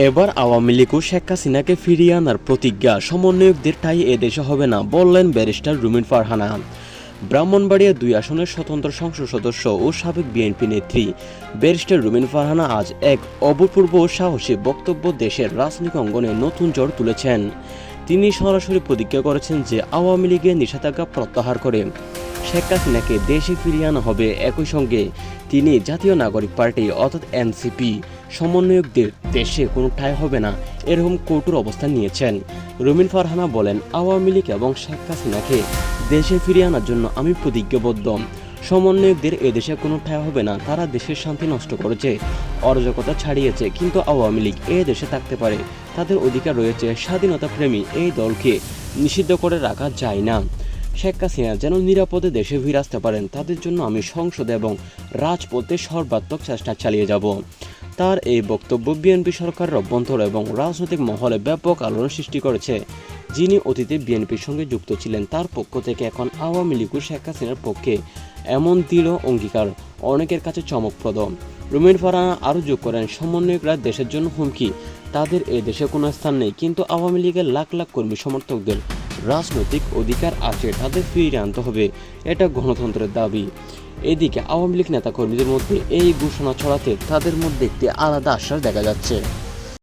এবার আওয়ামী লীগ ও শেখ হাসিনাকে ফিরিয়ে আনার প্রতিজ্ঞা সমন্বয়কদের ঠাঁই এদেশে হবে না, বললেন ব্যারিস্টার রুমিন ফারহানা। ব্রাহ্মণবাড়িয়া 2 আসনের স্বতন্ত্র সংসদ সদস্য ও সাবেক বিএনপি নেত্রী ব্যারিস্টার রুমিন ফারহানা আজ এক অভূতপূর্ব ও সাহসী বক্তব্য দেশের রাজনৈতিক অঙ্গনে নতুন ঝড় তুলেছেন। তিনি সরাসরি প্রতিজ্ঞা করেছেন যে আওয়ামী লীগের নিষেধাজ্ঞা প্রত্যাহার করে শেখ হাসিনাকে দেশে ফিরিয়ে আনা হবে। একই সঙ্গে তিনি জাতীয় নাগরিক পার্টি অর্থাৎ এনসিপি সমন্বয়কদের দেশে কোনো ঠাঁই হবে না এরকম কঠোর অবস্থান নিয়েছেন। রুমিন ফারহানা বলেন, আওয়ামী লীগ এবং শেখ হাসিনাকে দেশে ফিরিয়ে আনার জন্য আমি প্রতিজ্ঞাবদ্ধ। সমন্বয়কদের এদেশে কোনো ঠাঁই হবে না। তারা দেশের শান্তি নষ্ট করেছে, অরাজকতা ছাড়িয়েছে, কিন্তু আওয়ামী লীগ এ দেশে থাকতে পারে। তাদের অধিকার রয়েছে। স্বাধীনতা প্রেমী এই দলকে নিষিদ্ধ করে রাখা যায় না। শেখ হাসিনা যেন নিরাপদে দেশে ফিরে আসতে পারেন, তাদের জন্য আমি সংসদে এবং রাজপথে সর্বাত্মক চেষ্টা চালিয়ে যাব। তার এই বক্তব্য বিএনপি সরকারের অভ্যন্তর এবং রাজনৈতিক মহলে ব্যাপক আলোড়ন সৃষ্টি করেছে। যিনি অতীতে বিএনপির সঙ্গে যুক্ত ছিলেন, তার পক্ষ থেকে এখন আওয়ামী লীগ ও শেখ হাসিনার পক্ষে এমন দৃঢ় অঙ্গীকার অনেকের কাছে চমকপ্রদ। রুমিন ফারহানা আরও যোগ করেন, সমন্বয়করা দেশের জন্য হুমকি, তাদের এই দেশে কোনো স্থান নেই, কিন্তু আওয়ামী লীগের লাখ লাখ কর্মী সমর্থকদের রাজনৈতিক অধিকার আছে, তাদের ফিরিয়ে আনতে হবে। এটা গণতন্ত্রের দাবি। এদিকে আওয়ামী লীগ নেতাকর্মীদের মধ্যে এই ঘোষণা ছড়াতে তাদের মধ্যে একটি আলাদা আশ্বাস দেখা যাচ্ছে।